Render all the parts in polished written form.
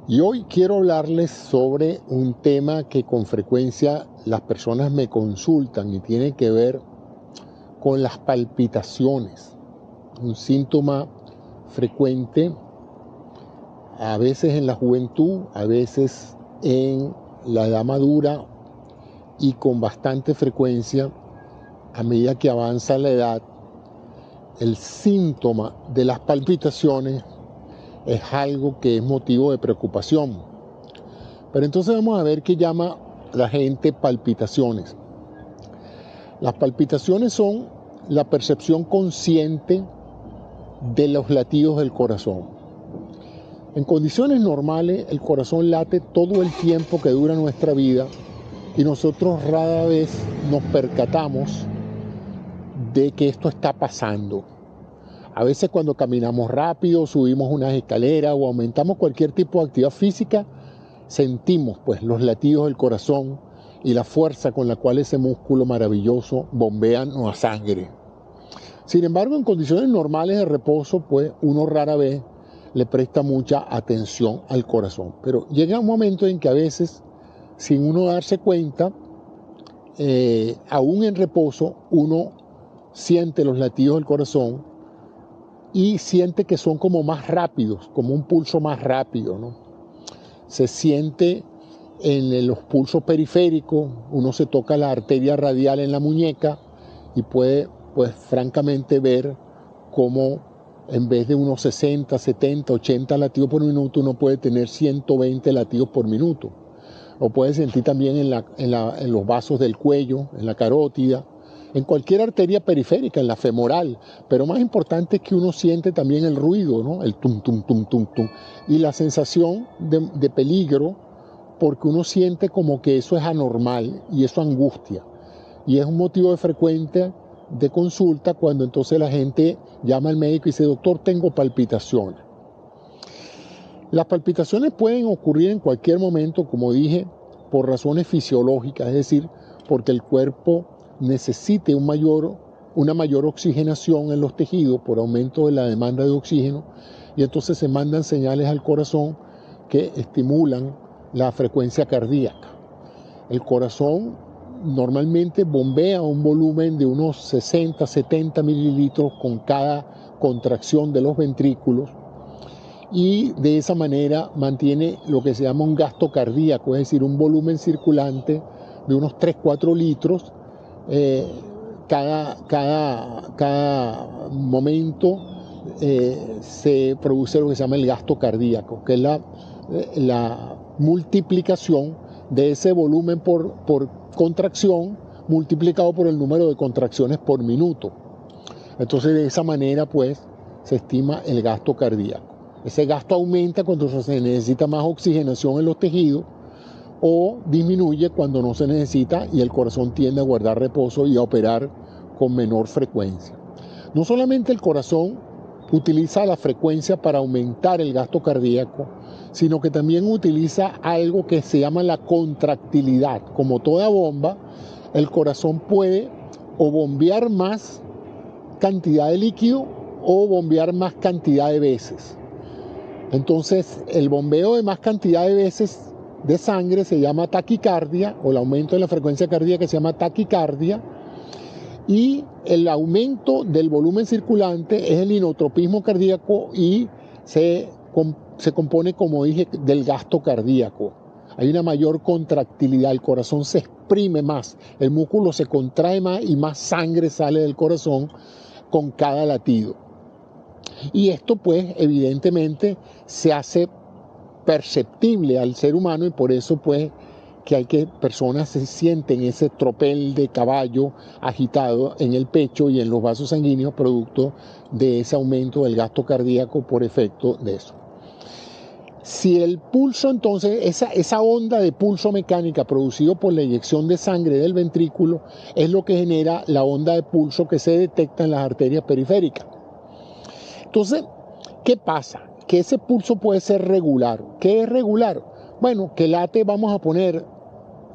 Y hoy quiero hablarles sobre un tema que con frecuencia las personas me consultan y tiene que ver con las palpitaciones, un síntoma frecuente a veces en la juventud, a veces en la edad madura y con bastante frecuencia a medida que avanza la edad. El síntoma de las palpitaciones es algo que es motivo de preocupación. Pero entonces vamos a ver qué llama la gente palpitaciones. Las palpitaciones son la percepción consciente de los latidos del corazón. En condiciones normales, el corazón late todo el tiempo que dura nuestra vida y nosotros rara vez nos percatamos de que esto está pasando. A veces cuando caminamos rápido, subimos unas escaleras o aumentamos cualquier tipo de actividad física, sentimos pues los latidos del corazón y la fuerza con la cual ese músculo maravilloso bombea nuestra sangre. Sin embargo, en condiciones normales de reposo, pues uno rara vez le presta mucha atención al corazón. Pero llega un momento en que a veces, sin uno darse cuenta, aún en reposo, uno siente los latidos del corazón y siente que son como más rápidos, como un pulso más rápido, ¿no? Se siente en los pulsos periféricos, uno se toca la arteria radial en la muñeca y puede, pues francamente, ver cómo en vez de unos 60, 70, 80 latidos por minuto, uno puede tener 120 latidos por minuto. Lo puede sentir también en los vasos del cuello, en la carótida, en cualquier arteria periférica, en la femoral. Pero más importante es que uno siente también el ruido, ¿no? El tum, tum, tum, tum, tum. Y la sensación de peligro, porque uno siente como que eso es anormal y eso angustia. Y es un motivo de frecuente de consulta cuando entonces la gente llama al médico y dice: doctor, tengo palpitaciones. Las palpitaciones pueden ocurrir en cualquier momento, como dije, por razones fisiológicas, es decir, porque el cuerpo necesite una mayor oxigenación en los tejidos por aumento de la demanda de oxígeno, y entonces se mandan señales al corazón que estimulan la frecuencia cardíaca. El corazón normalmente bombea un volumen de unos 60, 70 mililitros con cada contracción de los ventrículos, y de esa manera mantiene lo que se llama un gasto cardíaco, es decir, un volumen circulante de unos 3-4 litros cada momento. Se produce lo que se llama el gasto cardíaco, que es la multiplicación de ese volumen por contracción multiplicado por el número de contracciones por minuto. Entonces, de esa manera, pues, se estima el gasto cardíaco. Ese gasto aumenta cuando se necesita más oxigenación en los tejidos o disminuye cuando no se necesita y el corazón tiende a guardar reposo y a operar con menor frecuencia. No solamente el corazón utiliza la frecuencia para aumentar el gasto cardíaco, sino que también utiliza algo que se llama la contractilidad. Como toda bomba, el corazón puede o bombear más cantidad de líquido o bombear más cantidad de veces. Entonces, el bombeo de más cantidad de veces de sangre se llama taquicardia, o el aumento de la frecuencia cardíaca se llama taquicardia, y el aumento del volumen circulante es el inotropismo cardíaco y se compone, como dije, del gasto cardíaco. Hay una mayor contractilidad, el corazón se exprime más, el músculo se contrae más y más sangre sale del corazón con cada latido. Y esto, pues, evidentemente se hace perceptible al ser humano, y por eso, pues, que hay que personas se sienten ese tropel de caballo agitado en el pecho y en los vasos sanguíneos producto de ese aumento del gasto cardíaco por efecto de eso. Si el pulso, entonces, esa onda de pulso mecánica producido por la eyección de sangre del ventrículo es lo que genera la onda de pulso que se detecta en las arterias periféricas. Entonces, ¿qué pasa? Que ese pulso puede ser regular. ¿Qué es regular? Bueno, que late, vamos a poner,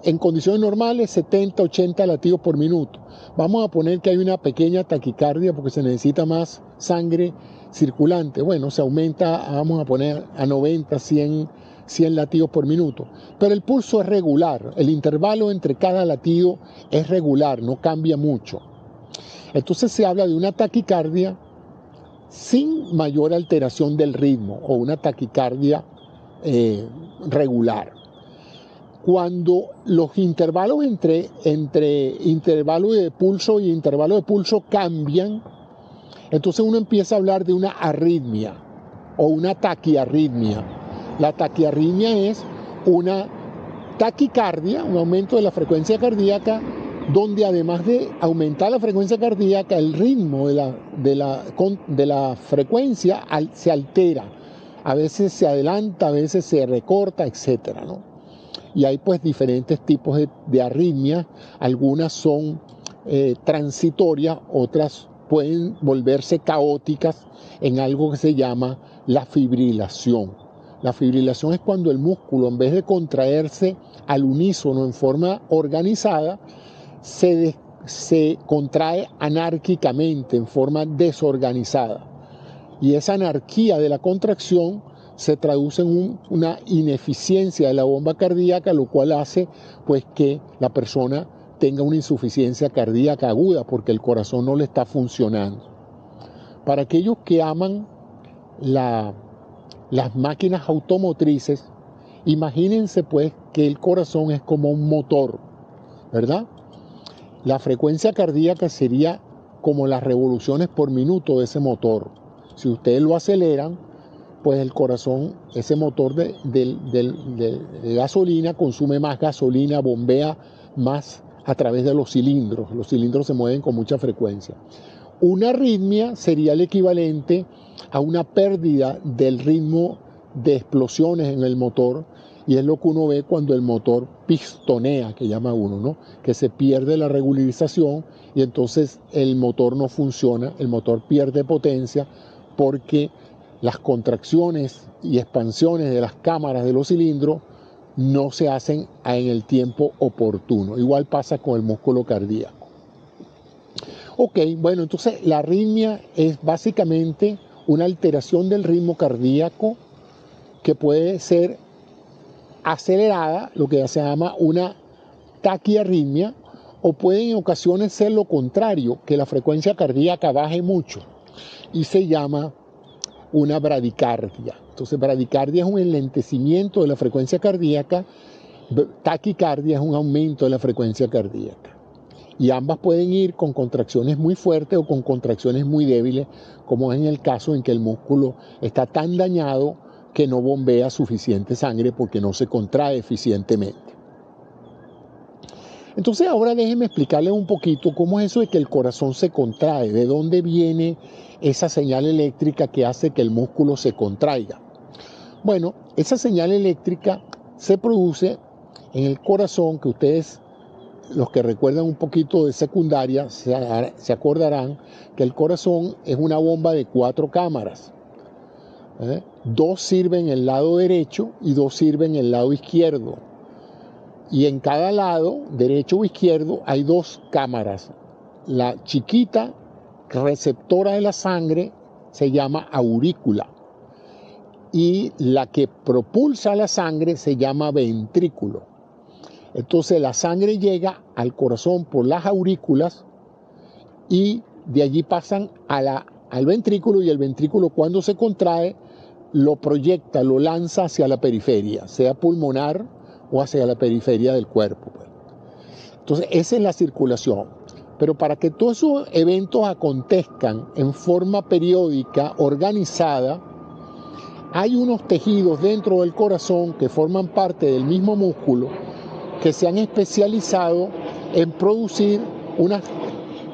en condiciones normales, 70, 80 latidos por minuto. Vamos a poner que hay una pequeña taquicardia porque se necesita más sangre circulante. Bueno, se aumenta, vamos a poner a 90, 100 100 latidos por minuto. Pero el pulso es regular, el intervalo entre cada latido es regular, no cambia mucho. Entonces se habla de una taquicardia sin mayor alteración del ritmo o una taquicardia regular. Cuando los intervalos entre intervalo de pulso y intervalo de pulso cambian, entonces uno empieza a hablar de una arritmia o una taquiarritmia. La taquiarritmia es una taquicardia, un aumento de la frecuencia cardíaca, donde además de aumentar la frecuencia cardíaca, el ritmo de la frecuencia se altera. A veces se adelanta, a veces se recorta, etcétera, ¿no? Y hay pues diferentes tipos de arritmias. Algunas son transitorias, otras pueden volverse caóticas en algo que se llama la fibrilación. La fibrilación es cuando el músculo, en vez de contraerse al unísono en forma organizada, se contrae anárquicamente, en forma desorganizada. Y esa anarquía de la contracción se traduce en una ineficiencia de la bomba cardíaca, lo cual hace pues que la persona tenga una insuficiencia cardíaca aguda porque el corazón no le está funcionando. Para aquellos que aman las máquinas automotrices, imagínense pues que el corazón es como un motor, ¿verdad? La frecuencia cardíaca sería como las revoluciones por minuto de ese motor. Si ustedes lo aceleran, pues el corazón, ese motor de gasolina, consume más gasolina, bombea más a través de los cilindros. Los cilindros se mueven con mucha frecuencia. Una arritmia sería el equivalente a una pérdida del ritmo de explosiones en el motor, y es lo que uno ve cuando el motor pistonea, que llama uno, ¿no? Que se pierde la regularización y entonces el motor no funciona, el motor pierde potencia porque las contracciones y expansiones de las cámaras de los cilindros no se hacen en el tiempo oportuno. Igual pasa con el músculo cardíaco. Ok, bueno, entonces la arritmia es básicamente una alteración del ritmo cardíaco que puede ser acelerada, lo que se llama una taquiarritmia, o puede en ocasiones ser lo contrario, que la frecuencia cardíaca baje mucho y se llama una bradicardia. Entonces, bradicardia es un enlentecimiento de la frecuencia cardíaca, taquicardia es un aumento de la frecuencia cardíaca. Y ambas pueden ir con contracciones muy fuertes o con contracciones muy débiles, como es en el caso en que el músculo está tan dañado que no bombea suficiente sangre porque no se contrae eficientemente. Entonces ahora déjenme explicarles un poquito cómo es eso de que el corazón se contrae, de dónde viene esa señal eléctrica que hace que el músculo se contraiga. Bueno, esa señal eléctrica se produce en el corazón, que ustedes, los que recuerdan un poquito de secundaria, se acordarán que el corazón es una bomba de 4 cámaras. 2 sirven el lado derecho y 2 sirven el lado izquierdo. Y en cada lado, derecho o izquierdo, hay 2 cámaras. La chiquita, receptora de la sangre, se llama aurícula. Y la que propulsa la sangre se llama ventrículo. Entonces la sangre llega al corazón por las aurículas y de allí pasan al ventrículo, y el ventrículo, cuando se contrae, lo proyecta, lo lanza hacia la periferia, sea pulmonar o hacia la periferia del cuerpo. Entonces esa es la circulación. Pero para que todos esos eventos acontezcan en forma periódica, organizada, hay unos tejidos dentro del corazón que forman parte del mismo músculo, que se han especializado en producir unos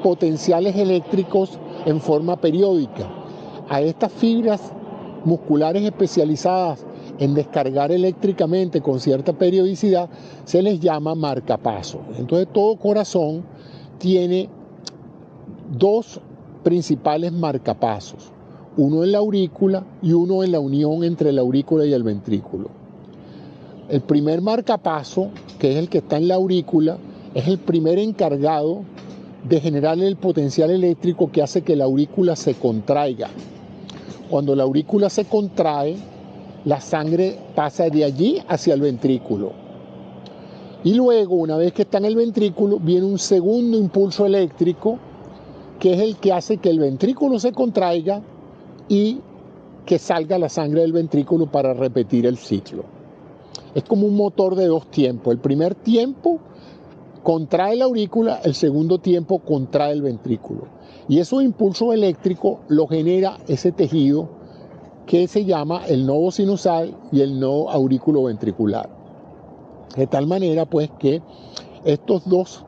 potenciales eléctricos en forma periódica. A estas fibras musculares especializadas en descargar eléctricamente con cierta periodicidad se les llama marcapasos. Entonces todo corazón tiene 2 principales marcapasos, uno en la aurícula y uno en la unión entre la aurícula y el ventrículo. El primer marcapaso, que es el que está en la aurícula, es el primer encargado de generar el potencial eléctrico que hace que la aurícula se contraiga. Cuando la aurícula se contrae, la sangre pasa de allí hacia el ventrículo. Y luego, una vez que está en el ventrículo, viene un segundo impulso eléctrico, que es el que hace que el ventrículo se contraiga y que salga la sangre del ventrículo para repetir el ciclo. Es como un motor de dos tiempos. El primer tiempo contrae la aurícula, el segundo tiempo contrae el ventrículo. Y esos impulsos eléctricos lo genera ese tejido que se llama el nodo sinusal y el nodo auriculoventricular. De tal manera pues que estos dos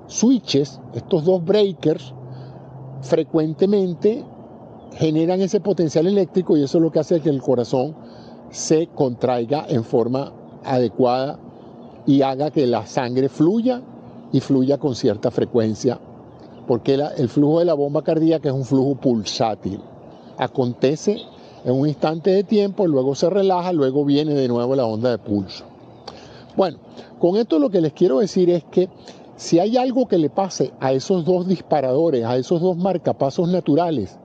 switches, estos dos breakers, frecuentemente generan ese potencial eléctrico y eso es lo que hace que el corazón se contraiga en forma adecuada y haga que la sangre fluya y fluya con cierta frecuencia, porque el flujo de la bomba cardíaca es un flujo pulsátil. Acontece en un instante de tiempo, luego se relaja, luego viene de nuevo la onda de pulso. Bueno, con esto lo que les quiero decir es que si hay algo que le pase a esos dos disparadores, a esos dos marcapasos naturales,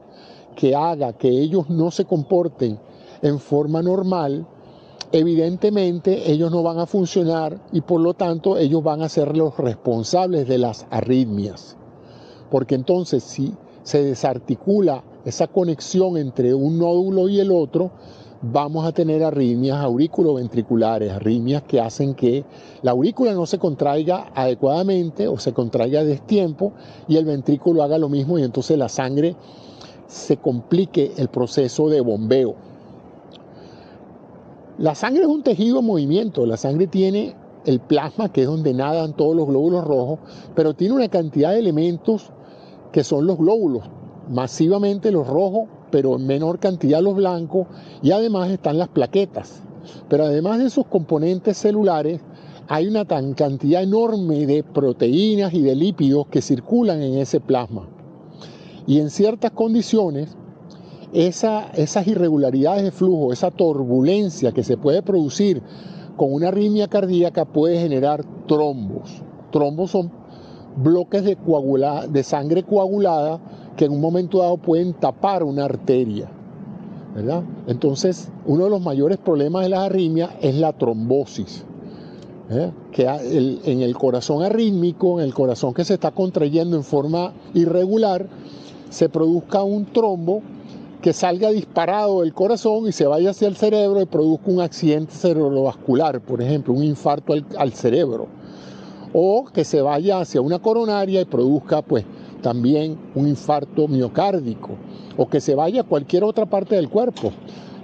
que haga que ellos no se comporten en forma normal, evidentemente ellos no van a funcionar y por lo tanto ellos van a ser los responsables de las arritmias. Porque entonces si se desarticula esa conexión entre un nódulo y el otro, vamos a tener arritmias auriculoventriculares, arritmias que hacen que la aurícula no se contraiga adecuadamente o se contraiga a destiempo y el ventrículo haga lo mismo y entonces la sangre se complique el proceso de bombeo. La sangre es un tejido en movimiento, la sangre tiene el plasma, que es donde nadan todos los glóbulos rojos, pero tiene una cantidad de elementos que son los glóbulos, masivamente los rojos, pero en menor cantidad los blancos, y además están las plaquetas. Pero además de esos componentes celulares, hay una cantidad enorme de proteínas y de lípidos que circulan en ese plasma. Y en ciertas condiciones, esas irregularidades de flujo, esa turbulencia que se puede producir con una arritmia cardíaca puede generar trombos. Trombos son bloques de sangre coagulada que en un momento dado pueden tapar una arteria, ¿verdad? Entonces, uno de los mayores problemas de las arritmias es la trombosis, que en el corazón arrítmico, en el corazón que se está contrayendo en forma irregular, se produzca un trombo que salga disparado del corazón y se vaya hacia el cerebro y produzca un accidente cerebrovascular, por ejemplo, un infarto al cerebro. O que se vaya hacia una coronaria y produzca pues también un infarto miocárdico, o que se vaya a cualquier otra parte del cuerpo,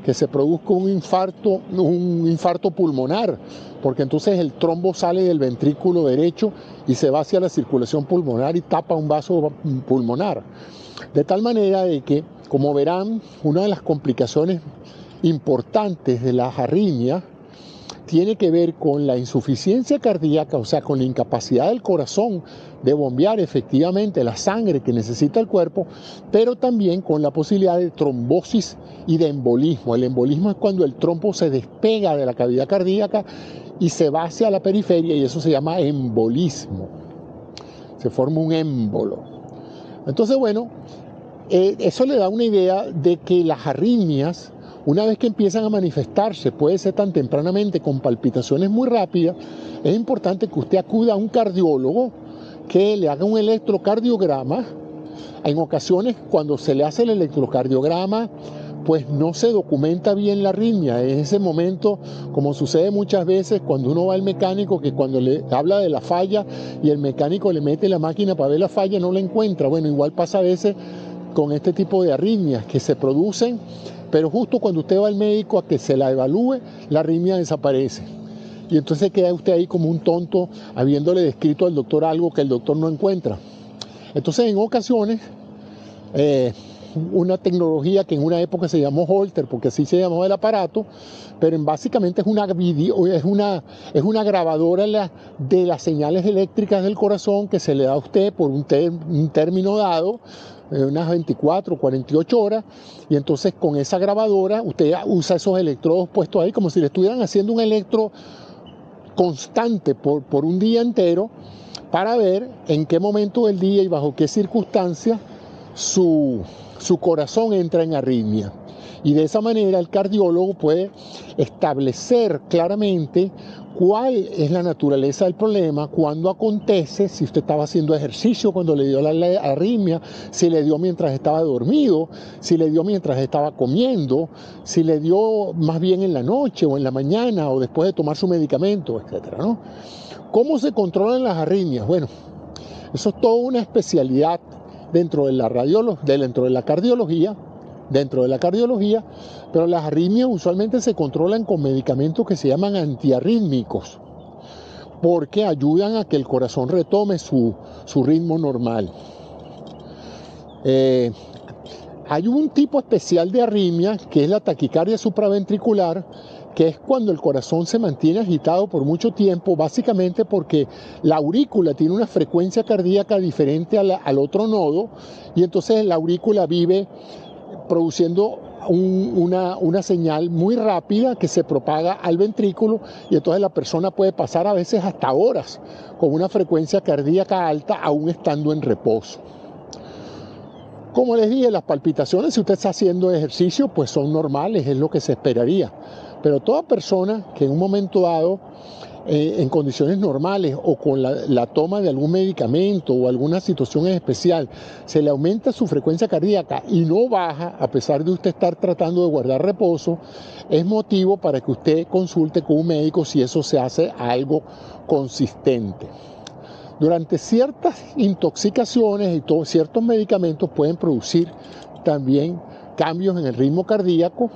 que se produzca un infarto pulmonar, porque entonces el trombo sale del ventrículo derecho y se va hacia la circulación pulmonar y tapa un vaso pulmonar. De tal manera de que, como verán, una de las complicaciones importantes de las arritmias tiene que ver con la insuficiencia cardíaca, o sea, con la incapacidad del corazón de bombear efectivamente la sangre que necesita el cuerpo, pero también con la posibilidad de trombosis y de embolismo. El embolismo es cuando el trombo se despega de la cavidad cardíaca y se va hacia la periferia y eso se llama embolismo. Se forma un émbolo. Entonces, bueno, eso le da una idea de que las arritmias, una vez que empiezan a manifestarse, puede ser tan tempranamente con palpitaciones muy rápidas, es importante que usted acuda a un cardiólogo que le haga un electrocardiograma. En ocasiones, cuando se le hace el electrocardiograma, pues no se documenta bien la arritmia. En ese momento, como sucede muchas veces cuando uno va al mecánico, que cuando le habla de la falla y el mecánico le mete la máquina para ver la falla, no la encuentra. Bueno, igual pasa a veces con este tipo de arritmias que se producen, pero justo cuando usted va al médico a que se la evalúe, la arritmia desaparece. Y entonces queda usted ahí como un tonto habiéndole descrito al doctor algo que el doctor no encuentra. Entonces, en ocasiones, una tecnología que en una época se llamó Holter, porque así se llamaba el aparato, pero básicamente es una grabadora de las señales eléctricas del corazón que se le da a usted por un término dado, unas 24 o 48 horas, y entonces con esa grabadora usted usa esos electrodos puestos ahí como si le estuvieran haciendo un electro constante por un día entero para ver en qué momento del día y bajo qué circunstancias su corazón entra en arritmia. Y de esa manera el cardiólogo puede establecer claramente cuál es la naturaleza del problema, cuándo acontece, si usted estaba haciendo ejercicio cuando le dio la arritmia, si le dio mientras estaba dormido, si le dio mientras estaba comiendo, si le dio más bien en la noche o en la mañana o después de tomar su medicamento, etcétera, ¿no? ¿Cómo se controlan las arritmias? Bueno, eso es toda una especialidad dentro de la cardiología, pero las arritmias usualmente se controlan con medicamentos que se llaman antiarrítmicos, porque ayudan a que el corazón retome su ritmo normal. Hay un tipo especial de arritmia que es la taquicardia supraventricular, que es cuando el corazón se mantiene agitado por mucho tiempo, básicamente porque la aurícula tiene una frecuencia cardíaca diferente al otro nodo, y entonces la aurícula vive produciendo una señal muy rápida que se propaga al ventrículo, y entonces la persona puede pasar a veces hasta horas con una frecuencia cardíaca alta aún estando en reposo. Como les dije, las palpitaciones, si usted está haciendo ejercicio, pues son normales, es lo que se esperaría. Pero toda persona que en un momento dado, en condiciones normales o con la toma de algún medicamento o alguna situación especial, se le aumenta su frecuencia cardíaca y no baja, a pesar de usted estar tratando de guardar reposo, es motivo para que usted consulte con un médico si eso se hace algo consistente. Durante ciertas intoxicaciones y ciertos medicamentos pueden producir también cambios en el ritmo cardíaco,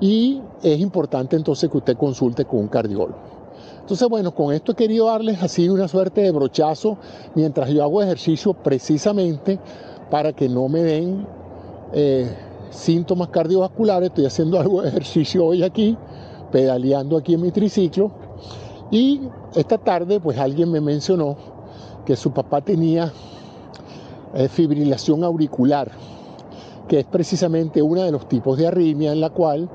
y es importante entonces que usted consulte con un cardiólogo. Entonces, bueno, con esto he querido darles así una suerte de brochazo mientras yo hago ejercicio, precisamente para que no me den síntomas cardiovasculares. Estoy haciendo algo de ejercicio hoy aquí, pedaleando aquí en mi triciclo, y esta tarde pues alguien me mencionó que su papá tenía fibrilación auricular, que es precisamente uno de los tipos de arritmia en la cual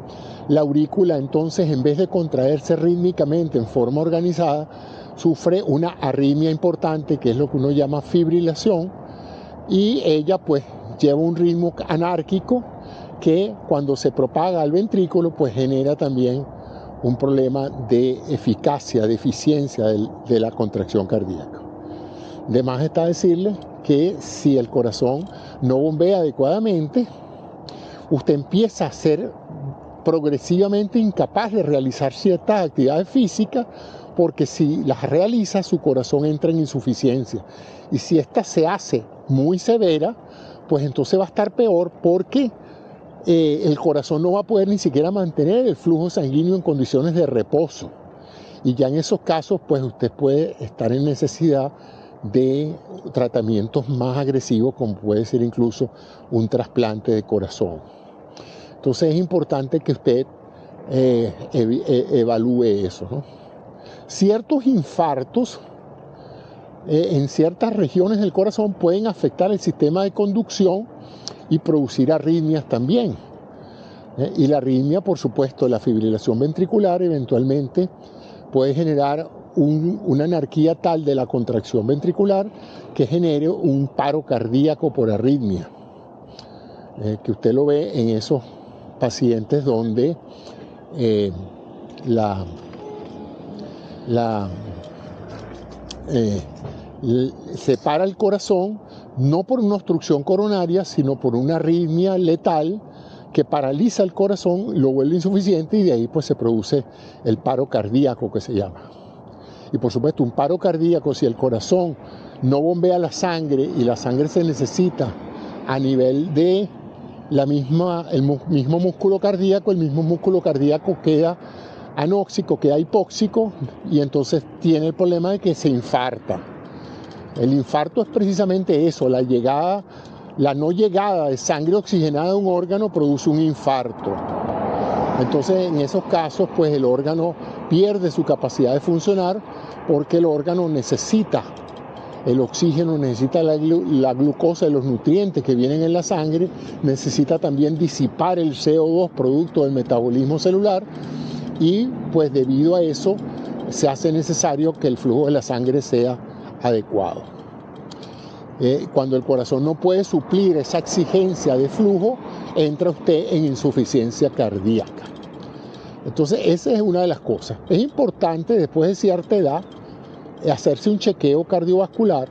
la aurícula entonces, en vez de contraerse rítmicamente en forma organizada, sufre una arritmia importante, que es lo que uno llama fibrilación, y ella pues lleva un ritmo anárquico que cuando se propaga al ventrículo pues genera también un problema de eficacia, de eficiencia de la contracción cardíaca. De más está decirle que si el corazón no bombea adecuadamente, usted empieza a ser progresivamente incapaz de realizar ciertas actividades físicas, porque si las realiza, su corazón entra en insuficiencia. Y si esta se hace muy severa, pues entonces va a estar peor, porque el corazón no va a poder ni siquiera mantener el flujo sanguíneo en condiciones de reposo. Y ya en esos casos, pues usted puede estar en necesidad de tratamientos más agresivos, como puede ser incluso un trasplante de corazón. Entonces es importante que usted evalúe eso, ¿no? Ciertos infartos en ciertas regiones del corazón pueden afectar el sistema de conducción y producir arritmias también. Y la arritmia, por supuesto, la fibrilación ventricular eventualmente puede generar una anarquía tal de la contracción ventricular que genere un paro cardíaco por arritmia, que usted lo ve en esos pacientes donde se para el corazón no por una obstrucción coronaria, sino por una arritmia letal que paraliza el corazón, lo vuelve insuficiente, y de ahí pues se produce el paro cardíaco, que se llama. Y por supuesto, un paro cardíaco, si el corazón no bombea la sangre, y la sangre se necesita a nivel de el mismo músculo cardíaco, el mismo músculo cardíaco queda anóxico, queda hipóxico, y entonces tiene el problema de que se infarta. El infarto es precisamente eso, la no llegada de sangre oxigenada a un órgano produce un infarto. Entonces, en esos casos, pues el órgano pierde su capacidad de funcionar, porque el órgano necesita el oxígeno, necesita la glucosa y los nutrientes que vienen en la sangre, necesita también disipar el CO2 producto del metabolismo celular, y pues debido a eso se hace necesario que el flujo de la sangre sea adecuado. Cuando el corazón no puede suplir esa exigencia de flujo, entra usted en insuficiencia cardíaca. Entonces, esa es una de las cosas. Es importante después de cierta edad hacerse un chequeo cardiovascular,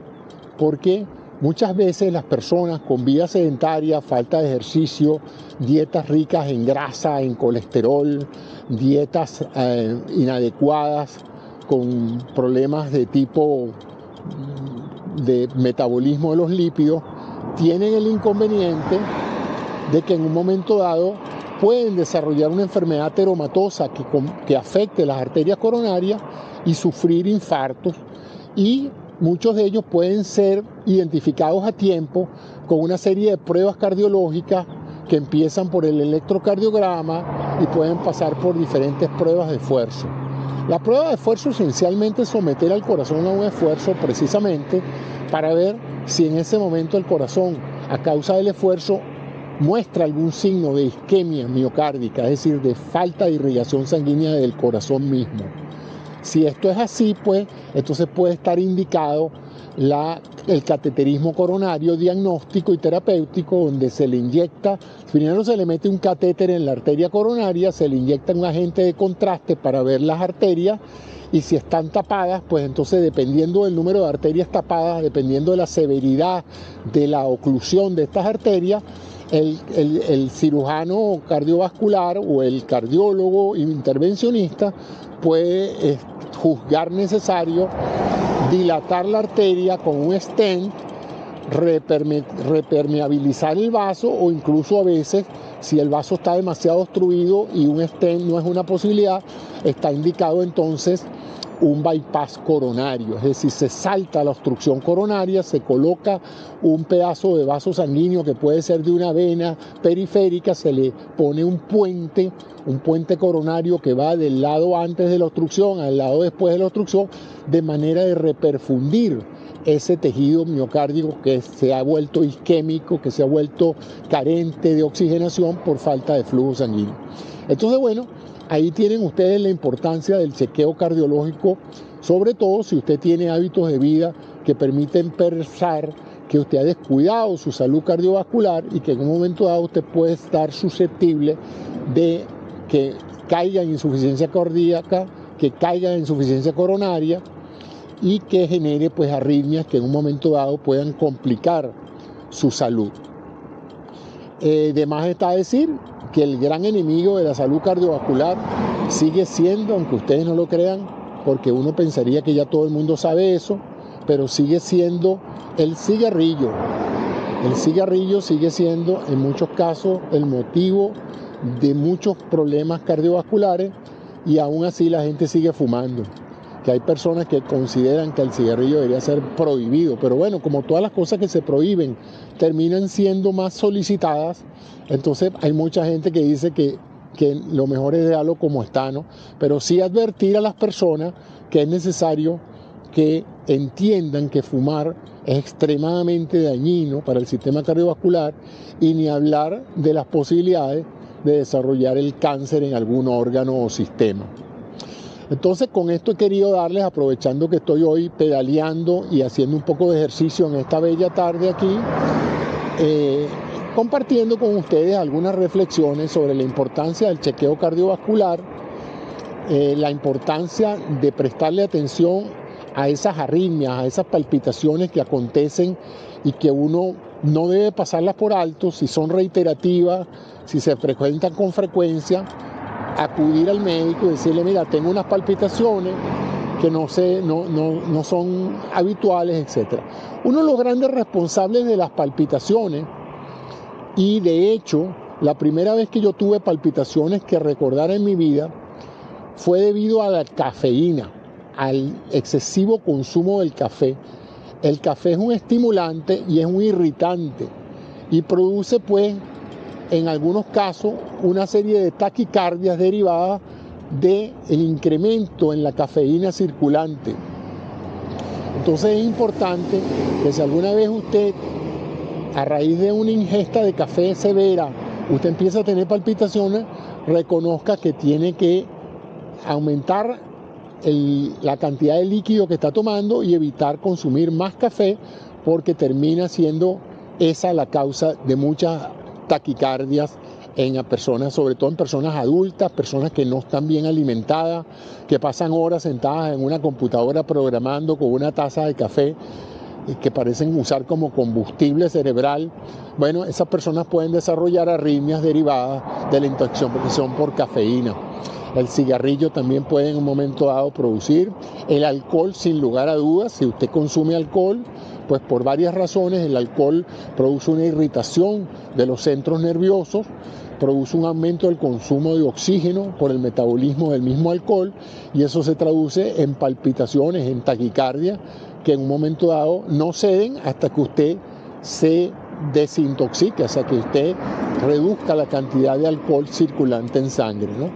porque muchas veces las personas con vida sedentaria, falta de ejercicio, dietas ricas en grasa, en colesterol, dietas inadecuadas, con problemas de tipo de metabolismo de los lípidos, tienen el inconveniente de que en un momento dado pueden desarrollar una enfermedad ateromatosa que afecte las arterias coronarias y sufrir infartos, y muchos de ellos pueden ser identificados a tiempo con una serie de pruebas cardiológicas que empiezan por el electrocardiograma y pueden pasar por diferentes pruebas de esfuerzo. La prueba de esfuerzo esencialmente es someter al corazón a un esfuerzo precisamente para ver si en ese momento el corazón, a causa del esfuerzo, muestra algún signo de isquemia miocárdica, es decir, de falta de irrigación sanguínea del corazón mismo. Si esto es así, pues entonces puede estar indicado el cateterismo coronario diagnóstico y terapéutico, donde se le inyecta, primero se le mete un catéter en la arteria coronaria, se le inyecta un agente de contraste para ver las arterias, y si están tapadas, pues entonces dependiendo del número de arterias tapadas, dependiendo de la severidad de la oclusión de estas arterias, el cirujano cardiovascular o el cardiólogo intervencionista puede juzgar necesario dilatar la arteria con un stent, repermeabilizar el vaso, o incluso a veces, si el vaso está demasiado obstruido y un stent no es una posibilidad, está indicado entonces un bypass coronario, es decir, se salta la obstrucción coronaria, se coloca un pedazo de vaso sanguíneo que puede ser de una vena periférica, se le pone un puente coronario que va del lado antes de la obstrucción al lado después de la obstrucción, de manera de reperfundir ese tejido miocárdico que se ha vuelto isquémico, que se ha vuelto carente de oxigenación por falta de flujo sanguíneo. Entonces, bueno, ahí tienen ustedes la importancia del chequeo cardiológico, sobre todo si usted tiene hábitos de vida que permiten pensar que usted ha descuidado su salud cardiovascular y que en un momento dado usted puede estar susceptible de que caiga en insuficiencia cardíaca, que caiga en insuficiencia coronaria y que genere pues arritmias que en un momento dado puedan complicar su salud. De más está decir que el gran enemigo de la salud cardiovascular sigue siendo, aunque ustedes no lo crean, porque uno pensaría que ya todo el mundo sabe eso, pero sigue siendo el cigarrillo. El cigarrillo sigue siendo en muchos casos el motivo de muchos problemas cardiovasculares, y aún así la gente sigue fumando. Que hay personas que consideran que el cigarrillo debería ser prohibido, pero bueno, como todas las cosas que se prohíben terminan siendo más solicitadas, entonces hay mucha gente que dice que lo mejor es dejarlo como está, ¿no? Pero sí advertir a las personas que es necesario que entiendan que fumar es extremadamente dañino para el sistema cardiovascular, y ni hablar de las posibilidades de desarrollar el cáncer en algún órgano o sistema. Entonces, con esto he querido darles, aprovechando que estoy hoy pedaleando y haciendo un poco de ejercicio en esta bella tarde aquí, compartiendo con ustedes algunas reflexiones sobre la importancia del chequeo cardiovascular, la importancia de prestarle atención a esas arritmias, a esas palpitaciones que acontecen y que uno no debe pasarlas por alto. Si son reiterativas, si se presentan con frecuencia, acudir al médico y decirle: mira, tengo unas palpitaciones que no son habituales, etc. Uno de los grandes responsables de las palpitaciones, y de hecho la primera vez que yo tuve palpitaciones que recordar en mi vida, fue debido a la cafeína, al excesivo consumo del café. El café es un estimulante y es un irritante, y produce pues en algunos casos una serie de taquicardias derivadas del incremento en la cafeína circulante. Entonces es importante que si alguna vez usted, a raíz de una ingesta de café severa, usted empieza a tener palpitaciones, reconozca que tiene que aumentar la cantidad de líquido que está tomando y evitar consumir más café, porque termina siendo esa la causa de muchas taquicardias en personas, sobre todo en personas adultas, personas que no están bien alimentadas, que pasan horas sentadas en una computadora programando con una taza de café y que parecen usar como combustible cerebral. Bueno, esas personas pueden desarrollar arritmias derivadas de la intoxicación por cafeína. El cigarrillo también puede en un momento dado producir. El alcohol, sin lugar a dudas, si usted consume alcohol, pues por varias razones el alcohol produce una irritación de los centros nerviosos, produce un aumento del consumo de oxígeno por el metabolismo del mismo alcohol y eso se traduce en palpitaciones, en taquicardia, que en un momento dado no ceden hasta que usted se desintoxique, o sea que usted reduzca la cantidad de alcohol circulante en sangre, ¿no?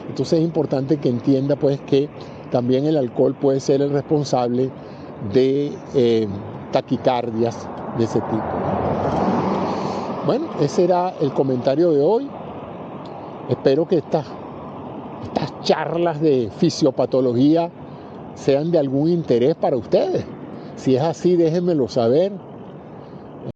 Entonces es importante que entienda pues que también el alcohol puede ser el responsable de taquicardias de ese tipo. Bueno, ese era el comentario de hoy. Espero que estas charlas de fisiopatología sean de algún interés para ustedes. Si es así, déjenmelo saber.